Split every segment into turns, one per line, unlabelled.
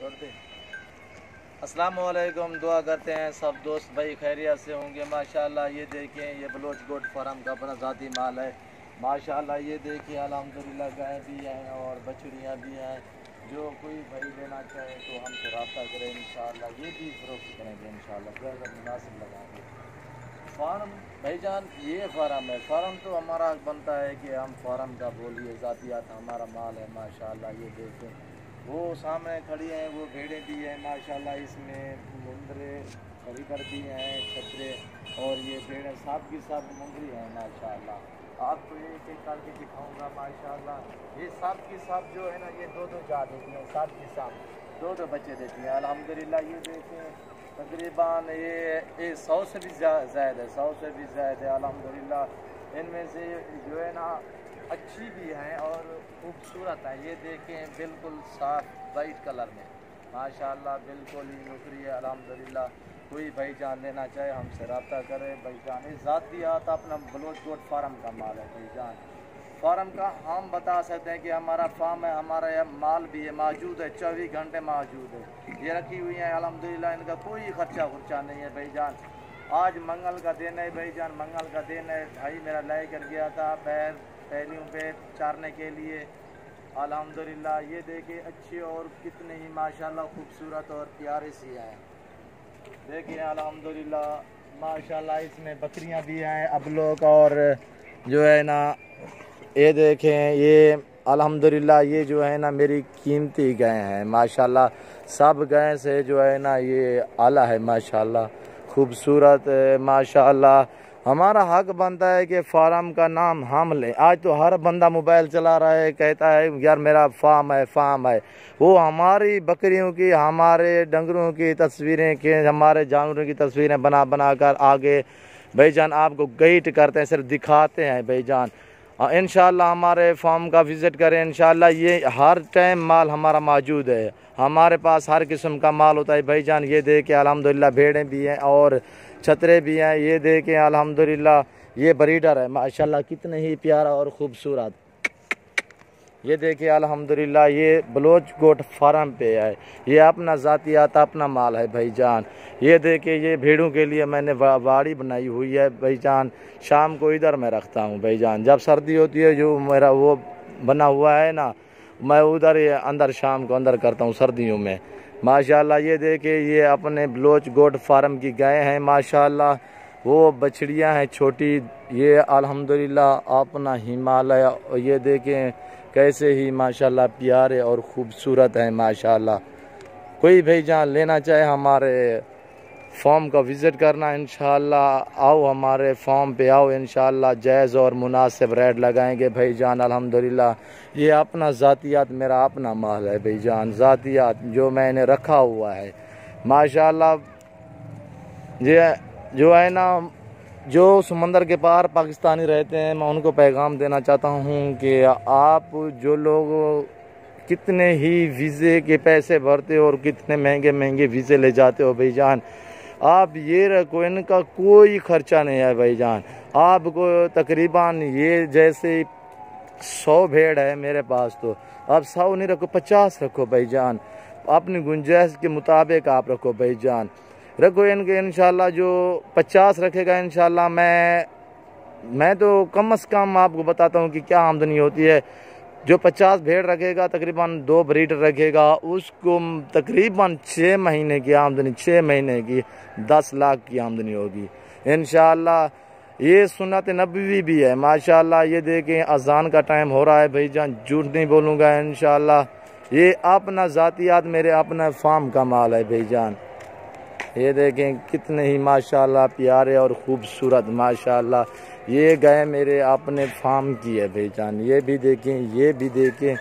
अस्सलाम वालेकुम। दुआ करते हैं सब दोस्त भाई खैरियत से होंगे माशाल्लाह। ये देखें, ये बलोच गोट फार्म का अपना ज़ाती माल है माशाल्लाह। ये देखिए अल्हम्दुलिल्लाह गाय भी हैं और बछड़ियाँ भी हैं। जो कोई भाई लेना चाहे तो हमसे रब्ता करें इंशाल्लाह। ये भी फ़रोख्त करेंगे इंशाल्लाह, जैसा मुनासिब लगाएंगे। फार्म भाईजान ये फार्म है, फार्म तो हमारा बनता है कि हम फार्म का बोलिए, ज़ातियात हमारा माल है माशाल्लाह। ये देखें वो सामने खड़ी हैं, वो भेड़ें भी हैं माशाल्लाह। इसमें मुंदरे खरीदर भी हैं, छतरे, और ये भेड़ें सब की सब मुंदरी हैं माशाल्लाह। आपको एक एक करके दिखाऊंगा माशाल्लाह। ये सब की सब जो है ना, ये दो दो जा देती हैं, सब की सब दो दो बच्चे देती हैं अल्हम्दुलिल्लाह। ये देखें तकरीबन ये 100 से भी ज़्यादा है, 100 से भी ज़्यादा है अल्हम्दुलिल्लाह। इनमें से जो है ना अच्छी भी हैं और खूबसूरत है। ये देखें बिल्कुल साफ वाइट कलर में माशाल्लाह, बिल्कुल ही नुकरी है अल्हम्दुलिल्लाह। कोई भाईजान लेना चाहे हमसे रब्ता करे भाईजान। इस ज़ातियात अपना बलोच गोट फार्म का माल है भाईजान। फार्म का हम बता सकते हैं कि हमारा फार्म है, हमारा यह माल भी है मौजूद है, 24 घंटे मौजूद है। ये रखी हुई है अल्हम्दुलिल्लाह, इनका कोई खर्चा नहीं है भाईजान। आज मंगल का दिन है भाईजान, मंगल का दिन है। भाई मेरा ले कर गया था पहलियों पे चारने के लिए अल्हम्दुलिल्लाह। ये देखिए अच्छी और कितने ही माशाल्लाह खूबसूरत और प्यारे सी हैं। देखिए अल्हम्दुलिल्लाह माशाल्लाह। इसमें बकरियां भी हैं अब लोग, और जो है ना ये देखें ये अल्हम्दुलिल्लाह ये जो है ना मेरी कीमती गाय हैं माशाल्लाह। सब गाय से जो है ना ये आला है माशाल्लाह, खूबसूरत माशाल्लाह। हमारा हक बनता है कि फार्म का नाम हम लें। आज तो हर बंदा मोबाइल चला रहा है, कहता है यार मेरा फार्म है। वो हमारी बकरियों की, हमारे डंगरों की तस्वीरें के, हमारे जानवरों की तस्वीरें बना बना कर आगे भाईजान आपको गाइड करते हैं, सिर्फ दिखाते हैं भाईजान। इंशाल्लाह हमारे फार्म का विज़िट करें इंशाल्लाह। ये हर टाइम माल हमारा मौजूद है, हमारे पास हर किस्म का माल होता है भाईजान। ये देखें अल्हम्दुलिल्लाह भेड़ें भी हैं और छतरे भी हैं। ये देखें अल्हम्दुलिल्लाह ये ब्रीडर है माशाल्लाह, कितने ही प्यारा और ख़ूबसूरत। ये देखिए अल्हम्दुलिल्लाह ये बलोच गोट फार्म पे है, ये अपना ज़ातियात अपना माल है भाईजान। ये देखिए ये भेड़ों के लिए मैंने वाड़ी बनाई हुई है भाईजान। शाम को इधर मैं रखता हूँ भाईजान, जब सर्दी होती है जो मेरा वो बना हुआ है ना, मैं उधर अंदर शाम को अंदर करता हूँ सर्दियों में माशाल्लाह। ये देखिए ये अपने बलोच गोट फार्म की गाय हैं माशाल्लाह। वो बछड़ियाँ हैं छोटी, ये अल्हम्दुलिल्लाह अपना हिमालय। ये देखें कैसे ही माशाल्लाह प्यारे और ख़ूबसूरत हैं माशाल्लाह। कोई भाईजान लेना चाहे हमारे फार्म का विज़िट करना इंशाल्लाह। आओ हमारे फार्म पे आओ इंशाल्लाह, जायज़ और मुनासिब रेट लगाएंगे भाईजान अल्हम्दुलिल्लाह। ये अपना ज़ातियात मेरा अपना माल है भाईजान, ज़ातियात जो मैंने रखा हुआ है माशाल्लाह। ये जो है ना जो समंदर के पार पाकिस्तानी रहते हैं, मैं उनको पैगाम देना चाहता हूँ कि आप जो लोग कितने ही वीज़े के पैसे भरते हो और कितने महंगे महंगे वीज़े ले जाते हो भाईजान, आप ये रखो इनका कोई ख़र्चा नहीं है भाईजान। आपको तकरीबन ये जैसे 100 भेड़ है मेरे पास, तो आप 100 नहीं रखो, 50 रखो भाईजान। अपनी गुंजाइश के मुताबिक आप रखो भाईजान, रखो इनके इंशाल्लाह। जो 50 रखेगा इंशाल्लाह, मैं तो कम से कम आपको बताता हूँ कि क्या आमदनी होती है। जो 50 भेड़ रखेगा तकरीबन 2 ब्रीडर रखेगा, उसको तकरीबन 6 महीने की आमदनी, 6 महीने की 10 लाख की आमदनी होगी इंशाल्लाह। ये सुन्नत नबवी भी है माशाल्लाह। ये देखें अजान का टाइम हो रहा है भाईजान, झूठ नहीं बोलूँगा इंशाल्लाह। ये अपना ज़ातियात मेरे अपना फार्म का माल है भाईजान। ये देखें कितने ही माशाल्लाह प्यारे और ख़ूबसूरत माशाल्लाह। ये गाय मेरे अपने फार्म की है भाईजान। ये भी देखें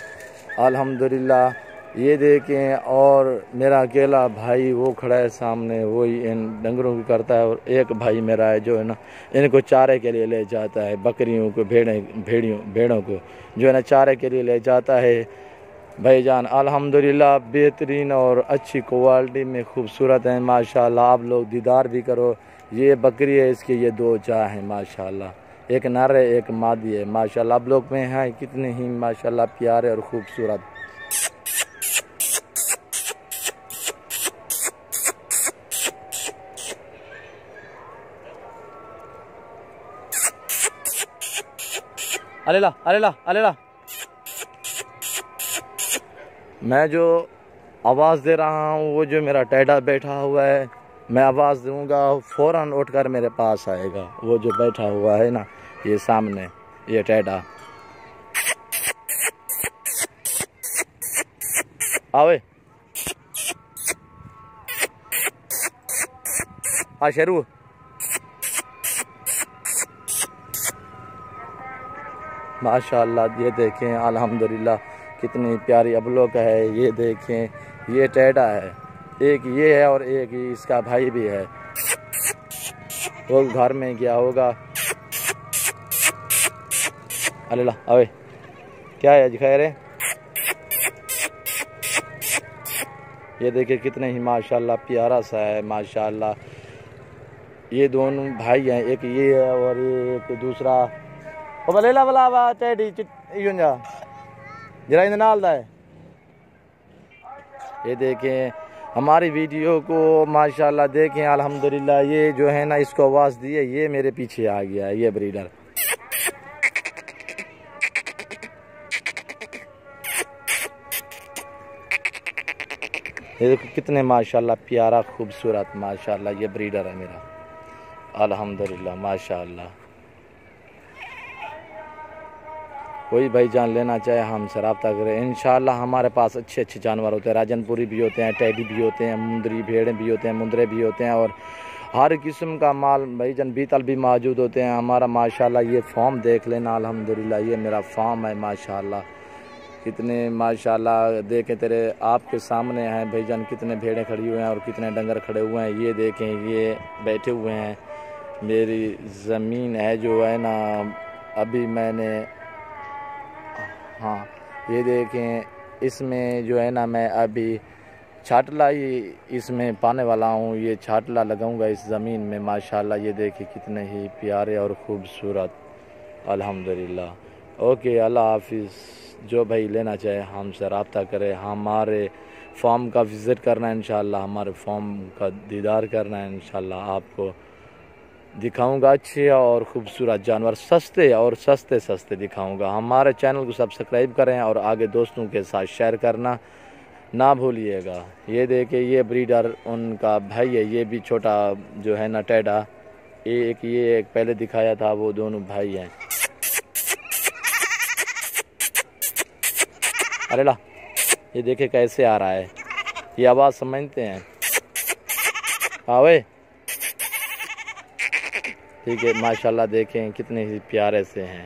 अल्हम्दुलिल्लाह। ये देखें, और मेरा अकेला भाई वो खड़ा है सामने, वही इन डंगरों की करता है। और एक भाई मेरा है जो है ना इनको चारे के लिए ले जाता है, बकरियों को भेड़ों को जो है ना चारे के लिए ले जाता है भाईजान। अल्हम्दुलिल्लाह बेहतरीन और अच्छी क्वालिटी में खूबसूरत है माशाल्लाह। आप लोग दीदार भी करो। ये बकरी है, इसके ये 2 चा हैं माशाल्लाह, एक नर है एक मादी है माशाल्लाह। आप लोग में हैं कितने ही माशाल्लाह प्यारे और खूबसूरत। अरे ला अरे ला अरे ला। मैं जो आवाज़ दे रहा हूँ वो जो मेरा टेढ़ा बैठा हुआ है, मैं आवाज़ दूंगा फ़ौरन उठकर मेरे पास आएगा। वो जो बैठा हुआ है ना ये सामने, ये टेढ़ा। आवे आ शेरू। माशाअल्लाह ये देखें अल्हम्दुलिल्लाह कितनी प्यारी अबलोक है। ये देखें ये टेढ़ा है, एक ये है और एक इसका भाई भी है। वो घर में गया होगा। अल्लाह अवे क्या है जी खैर है। ये देखिए कितने ही माशाअल्लाह प्यारा सा है माशाअल्लाह। ये दोनों भाई हैं, एक ये है और एक दूसरा बलेला बलावा टेढ़ी यूंजा जरा इन नाल दा है। ये देखें हमारी वीडियो को माशाल्लाह देखें अल्हम्दुलिल्लाह। ये जो है ना इसको आवाज़ दी है, ये मेरे पीछे आ गया है ये ब्रीडर। ये देखो कितने माशाल्लाह प्यारा खूबसूरत माशाल्लाह ये ब्रीडर है मेरा अल्हम्दुलिल्लाह माशाल्लाह। कोई भाईजान लेना चाहे हमसे रब्ता करें। इंशाल्लाह हमारे पास अच्छे अच्छे जानवर होते हैं, राजनपुरी भी होते हैं, टेडी भी होते हैं, मुंदरी भेड़ें भी होते हैं, मुंदरे भी होते हैं और हर किस्म का माल भाईजान बीतल भी मौजूद होते हैं हमारा माशाल्लाह। ये फार्म देख लेना अल्हम्दुलिल्लाह, ये मेरा फार्म है माशाल्लाह। कितने माशाल्लाह देखें तेरे आपके सामने हैं भाईजान, कितने भेड़ें खड़ी हुए हैं और कितने डंगर खड़े हुए हैं। ये देखें ये बैठे हुए हैं। मेरी ज़मीन है जो है ना अभी मैंने, हाँ ये देखें इसमें जो है ना मैं अभी छाटला ही इसमें पाने वाला हूँ। ये छाटला लगाऊंगा इस ज़मीन में माशाल्लाह। ये देखिए कितने ही प्यारे और ख़ूबसूरत अल्हम्दुलिल्लाह। ओके अल्लाह हाफिज़। जो भाई लेना चाहे हमसे रब्ता करे। हमारे फार्म का विज़िट करना है इंशाल्लाह, हमारे फार्म का दीदार करना है इंशाल्लाह। आपको दिखाऊंगा अच्छे और ख़ूबसूरत जानवर, सस्ते और सस्ते दिखाऊंगा। हमारे चैनल को सब्सक्राइब करें और आगे दोस्तों के साथ शेयर करना ना भूलिएगा। ये देखिए ये ब्रीडर उनका भाई है, ये भी छोटा जो है ना टेढ़ा। ये एक पहले दिखाया था, वो दोनों भाई हैं। अरे ला ये देखे कैसे आ रहा है, ये आवाज़ समझते हैं। आवे ठीक है माशाल्लाह देखें कितने ही प्यारे से हैं।